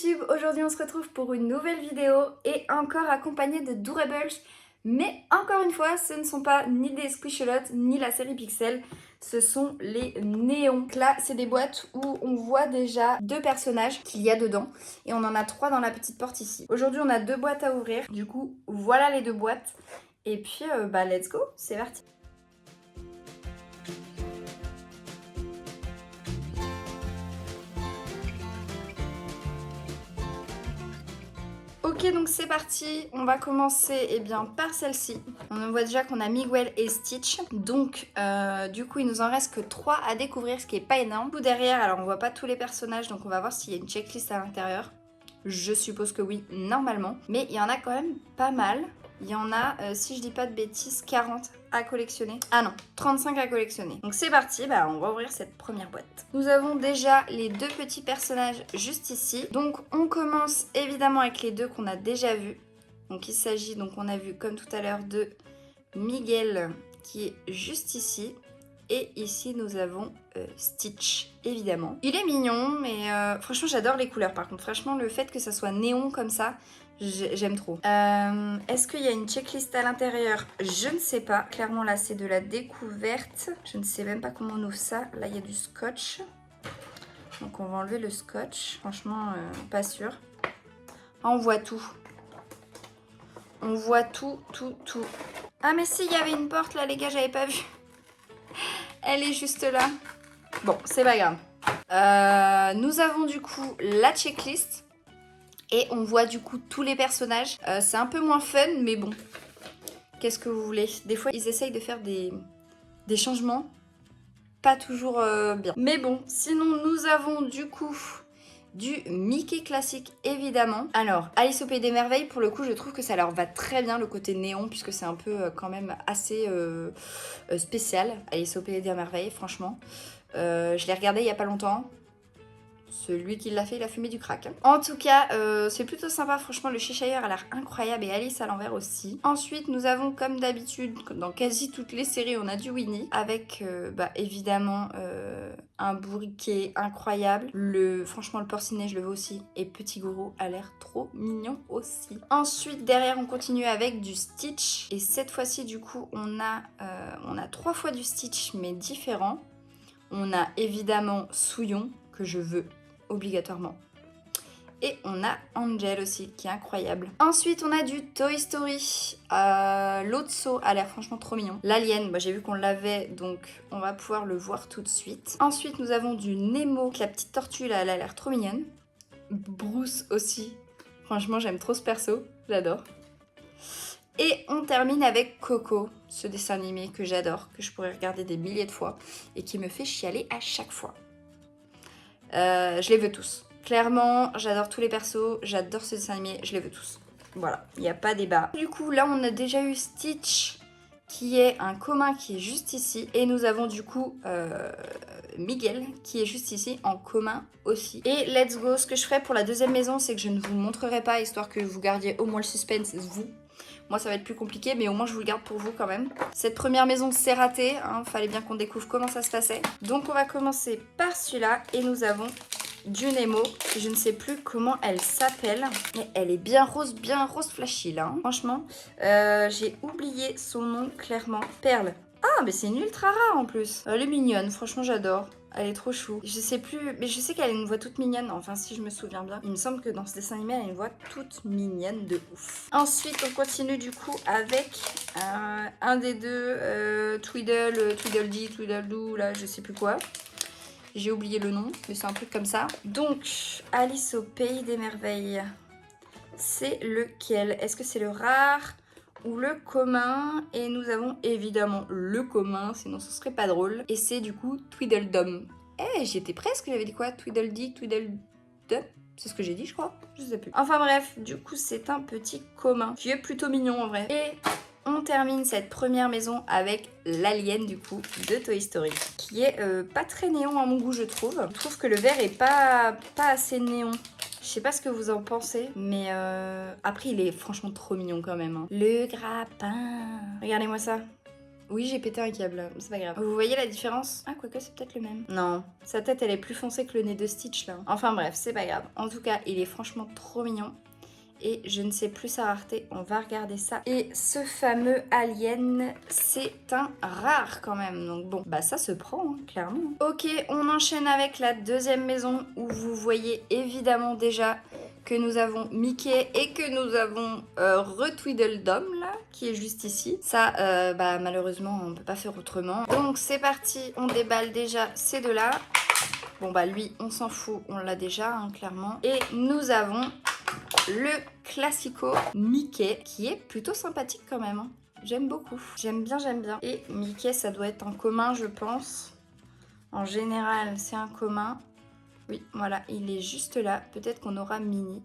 YouTube, aujourd'hui on se retrouve pour une nouvelle vidéo et encore accompagnée de Durables. Mais encore une fois, ce ne sont pas ni des Squishalots ni la série Pixel, ce sont les néons. Là, c'est des boîtes où on voit déjà deux personnages qu'il y a dedans et on en a trois dans la petite porte ici. Aujourd'hui, on a deux boîtes à ouvrir, du coup, voilà les deux boîtes. Et puis, let's go, c'est parti. Ok, donc c'est parti, on va commencer par celle-ci. On voit déjà qu'on a Miguel et Stitch, donc du coup il nous en reste que 3 à découvrir, ce qui est pas énorme. Tout derrière, alors on voit pas tous les personnages, donc on va voir s'il y a une checklist à l'intérieur. Je suppose que oui, normalement, mais il y en a quand même pas mal. Il y en a, si je dis pas de bêtises, 40 à collectionner. Ah non, 35 à collectionner. Donc c'est parti, on va ouvrir cette première boîte. Nous avons déjà les deux petits personnages juste ici. Donc on commence évidemment avec les deux qu'on a déjà vus. Donc il s'agit, donc on a vu comme tout à l'heure de Miguel qui est juste ici. Et ici nous avons Stitch, évidemment. Il est mignon, mais franchement j'adore les couleurs par contre. Franchement le fait que ça soit néon comme ça, j'aime trop. Est-ce qu'il y a une checklist à l'intérieur? Je ne sais pas. Clairement là c'est de la découverte. Je ne sais même pas comment on ouvre ça. Là il y a du scotch. Donc on va enlever le scotch. Franchement pas sûr. Ah, on voit tout. On voit tout. Ah mais si, il y avait une porte là les gars, j'avais pas vu. Elle est juste là. Bon, c'est pas grave. Nous avons du coup la checklist. Et on voit du coup tous les personnages. C'est un peu moins fun, mais bon. Qu'est-ce que vous voulez? Des fois, ils essayent de faire des changements. Pas toujours bien. Mais bon, sinon nous avons du coup du Mickey classique, évidemment. Alors, Alice au Pays des Merveilles, pour le coup, je trouve que ça leur va très bien, le côté néon, puisque c'est un peu quand même assez spécial, Alice au Pays des Merveilles, franchement. Je l'ai regardé il y a pas longtemps. Celui qui l'a fait, il a fumé du crack. En tout cas, c'est plutôt sympa. Franchement, le Cheshire a l'air incroyable et Alice à l'envers aussi. Ensuite, nous avons, comme d'habitude, dans quasi toutes les séries, on a du Winnie. Avec, évidemment, un bourriquet incroyable. Franchement, le porcinet, je le veux aussi. Et Petit Gourou a l'air trop mignon aussi. Ensuite, derrière, on continue avec du Stitch. Et cette fois-ci, du coup, on a 3 fois du Stitch, mais différent. On a évidemment Souillon, que je veux obligatoirement. Et on a Angel aussi, qui est incroyable. Ensuite, on a du Toy Story. L'autre saut a l'air franchement trop mignon. L'Alien, j'ai vu qu'on l'avait, donc on va pouvoir le voir tout de suite. Ensuite, nous avons du Nemo. La petite tortue, là, elle a l'air trop mignonne. Bruce aussi. Franchement, j'aime trop ce perso. J'adore. Et on termine avec Coco, ce dessin animé que j'adore, que je pourrais regarder des milliers de fois et qui me fait chialer à chaque fois. Je les veux tous. Clairement, j'adore tous les persos, j'adore ce dessin animé, je les veux tous. Voilà, il n'y a pas débat. Du coup, là, on a déjà eu Stitch, qui est un commun qui est juste ici. Et nous avons du coup Miguel, qui est juste ici, en commun aussi. Et let's go, ce que je ferai pour la deuxième maison, c'est que je ne vous montrerai pas, histoire que vous gardiez au moins le suspense, vous. Moi, ça va être plus compliqué, mais au moins, je vous le garde pour vous quand même. Cette première maison, c'est raté. Fallait bien qu'on découvre comment ça se passait. Donc, on va commencer par celui-là. Et nous avons du Nemo. Je ne sais plus comment elle s'appelle. Mais elle est bien rose flashy, là. Franchement, j'ai oublié son nom, clairement. Perle. Ah, mais c'est une ultra rare, en plus. Elle est mignonne. Franchement, j'adore. Elle est trop chou. Je sais plus, mais je sais qu'elle a une voix toute mignonne. Enfin, si je me souviens bien. Il me semble que dans ce dessin animé, elle a une voix toute mignonne de ouf. Ensuite, on continue du coup avec un des deux, Tweedledee, Tweedledoo, là, je sais plus quoi. J'ai oublié le nom, mais c'est un truc comme ça. Donc, Alice au Pays des Merveilles. C'est lequel? Est-ce que c'est le rare ou le commun? Et nous avons évidemment le commun, sinon ce serait pas drôle. Et c'est du coup Tweedledum. J'y étais presque, j'avais dit quoi? Tweedledee, Tweedledum? C'est ce que j'ai dit, je crois. Je sais plus. Enfin bref, du coup, c'est un petit commun qui est plutôt mignon en vrai. Et on termine cette première maison avec l'alien du coup de Toy Story, qui est pas très néon à mon goût, je trouve. Je trouve que le vert est pas assez néon. Je sais pas ce que vous en pensez, mais après il est franchement trop mignon quand même. Le grappin. Regardez-moi ça. Oui, j'ai pété un câble, c'est pas grave. Vous voyez la différence? Ah, quoique c'est peut-être le même. Non, sa tête elle est plus foncée que le nez de Stitch là. Enfin bref, c'est pas grave. En tout cas, il est franchement trop mignon. Et je ne sais plus sa rareté, on va regarder ça. Et ce fameux alien, c'est un rare quand même. Donc bon, bah ça se prend, hein, clairement. Ok, on enchaîne avec la deuxième maison où vous voyez évidemment déjà que nous avons Mickey et que nous avons Retweedledum là, qui est juste ici. Ça, bah malheureusement, on peut pas faire autrement. Donc c'est parti, on déballe déjà ces deux-là. Bon bah lui, on s'en fout, on l'a déjà, hein, clairement. Et nous avons le classico Mickey, qui est plutôt sympathique quand même. Hein. J'aime beaucoup. J'aime bien, j'aime bien. Et Mickey, ça doit être un commun, je pense. En général, c'est un commun. Oui, voilà, il est juste là. Peut-être qu'on aura Minnie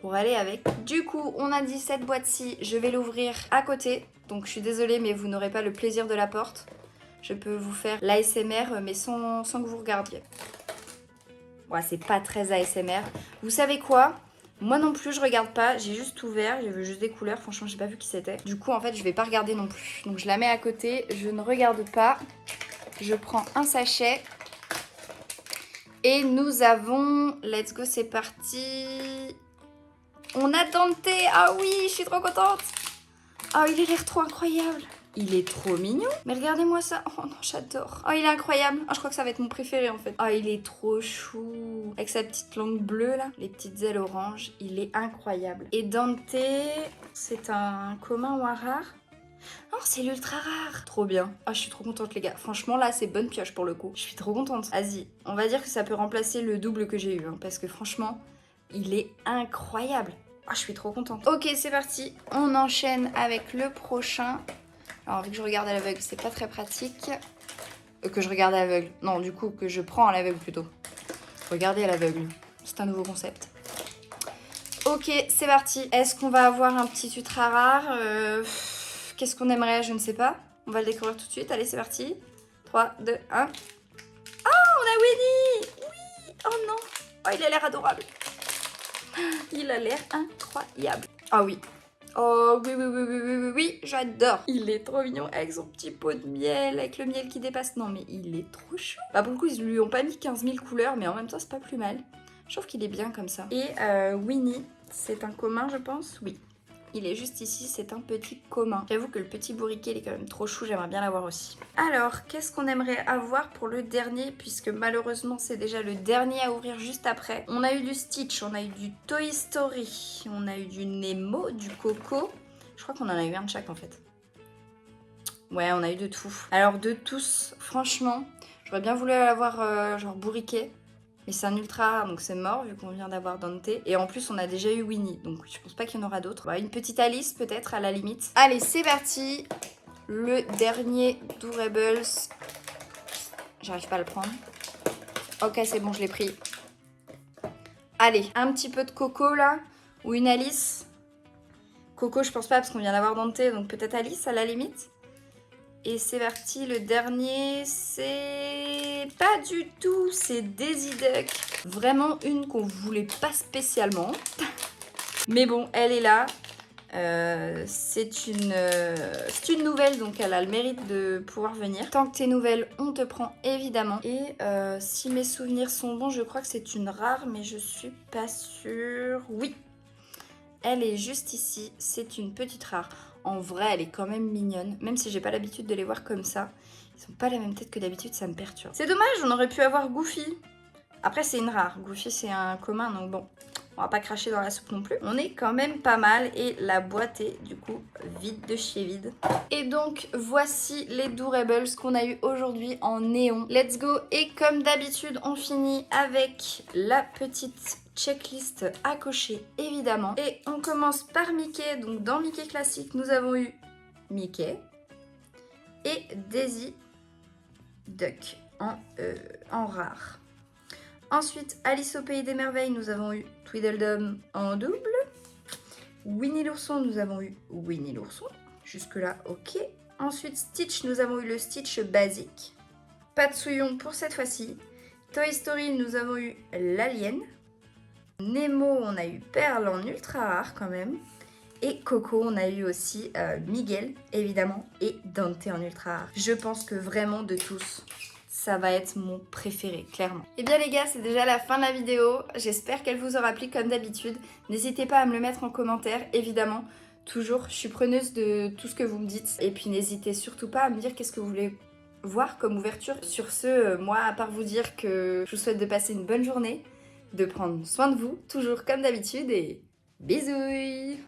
pour aller avec. Du coup, on a dit cette boîte-ci, je vais l'ouvrir à côté. Donc je suis désolée, mais vous n'aurez pas le plaisir de la porte. Je peux vous faire l'ASMR, mais sans que vous regardiez. Ouais, c'est pas très ASMR. Vous savez quoi ? Moi non plus, je regarde pas. J'ai juste ouvert, j'ai vu juste des couleurs. Franchement, j'ai pas vu qui c'était. Du coup, en fait, je vais pas regarder non plus. Donc, je la mets à côté. Je ne regarde pas. Je prends un sachet. Et nous avons... Let's go, c'est parti. On a Dante. Ah oui, je suis trop contente. Oh, il a l'air trop incroyable. Il est trop mignon. Mais regardez-moi ça. Oh non, j'adore. Oh, il est incroyable. Oh, je crois que ça va être mon préféré en fait. Oh, il est trop chou. Avec sa petite langue bleue là. Les petites ailes oranges. Il est incroyable. Et Dante, c'est un commun ou un rare? Oh, c'est l'ultra rare. Trop bien. Ah, je suis trop contente les gars. Franchement là, c'est bonne pioche pour le coup. Je suis trop contente. Vas-y, on va dire que ça peut remplacer le double que j'ai eu. Hein, parce que franchement, il est incroyable. Ah, je suis trop contente. Ok, c'est parti. On enchaîne avec le prochain. Alors, vu que je regarde à l'aveugle, c'est pas très pratique. Que je regarde à l'aveugle. Non, du coup, que je prends à l'aveugle plutôt. Regardez à l'aveugle. C'est un nouveau concept. Ok, c'est parti. Est-ce qu'on va avoir un petit ultra rare Qu'est-ce qu'on aimerait? Je ne sais pas. On va le découvrir tout de suite. Allez, c'est parti. 3, 2, 1. Oh, on a Winnie! Oui! Oh non! Oh, il a l'air adorable. Il a l'air incroyable. Ah oui. Oh oui, oui, oui, oui, oui, oui, oui, j'adore. Il est trop mignon avec son petit pot de miel, avec le miel qui dépasse. Non, mais il est trop chou. Bah, pour le coup, ils lui ont pas mis 15 000 couleurs, mais en même temps, c'est pas plus mal. Je trouve qu'il est bien comme ça. Et Winnie, c'est un commun, je pense. Oui. Il est juste ici, c'est un petit commun. J'avoue que le petit bourriquet, il est quand même trop chou, j'aimerais bien l'avoir aussi. Alors, qu'est-ce qu'on aimerait avoir pour le dernier, puisque malheureusement, c'est déjà le dernier à ouvrir juste après. On a eu du Stitch, on a eu du Toy Story, on a eu du Nemo, du Coco. Je crois qu'on en a eu un de chaque en fait. Ouais, on a eu de tout. Alors, de tous, franchement, j'aurais bien voulu avoir genre bourriquet. Mais c'est un ultra rare, donc c'est mort vu qu'on vient d'avoir Dante. Et en plus, on a déjà eu Winnie, donc je pense pas qu'il y en aura d'autres. Une petite Alice peut-être à la limite. Allez, c'est parti. Le dernier Doorables. J'arrive pas à le prendre. Ok, c'est bon, je l'ai pris. Allez, un petit peu de Coco là. Ou une Alice. Coco, je pense pas parce qu'on vient d'avoir Dante, donc peut-être Alice à la limite. Et c'est parti, le dernier, c'est pas du tout, c'est Daisy Duck. Vraiment une qu'on voulait pas spécialement. Mais bon, elle est là. C'est une nouvelle, donc elle a le mérite de pouvoir venir. Tant que t'es nouvelle, on te prend évidemment. Et si mes souvenirs sont bons, je crois que c'est une rare, mais je suis pas sûre. Oui, elle est juste ici, c'est une petite rare. En vrai, elle est quand même mignonne, même si j'ai pas l'habitude de les voir comme ça. Ils ont pas la même tête que d'habitude, ça me perturbe. C'est dommage, on aurait pu avoir Goofy. Après, c'est une rare. Goofy, c'est un commun, donc bon, on va pas cracher dans la soupe non plus. On est quand même pas mal et la boîte est du coup vide de chez vide. Et donc, voici les Doorables qu'on a eu aujourd'hui en néon. Let's go. Et comme d'habitude, on finit avec la petite checklist à cocher, évidemment. Et on commence par Mickey. Donc, dans Mickey classique, nous avons eu Mickey et Daisy Duck en rare. Ensuite, Alice au Pays des Merveilles, nous avons eu Tweedledum en double. Winnie l'ourson, nous avons eu Winnie l'ourson. Jusque-là, ok. Ensuite, Stitch, nous avons eu le Stitch basique. Pas de souillon pour cette fois-ci. Toy Story, nous avons eu l'Alien. Nemo, on a eu Perle en ultra rare quand même. Et Coco, on a eu aussi Miguel, évidemment, et Dante en ultra rare. Je pense que vraiment de tous, ça va être mon préféré, clairement. Et bien les gars, c'est déjà la fin de la vidéo. J'espère qu'elle vous aura plu comme d'habitude. N'hésitez pas à me le mettre en commentaire, évidemment. Toujours, je suis preneuse de tout ce que vous me dites. Et puis n'hésitez surtout pas à me dire qu'est-ce que vous voulez voir comme ouverture. Sur ce, moi, à part vous dire que je vous souhaite de passer une bonne journée, de prendre soin de vous, toujours comme d'habitude, et bisous!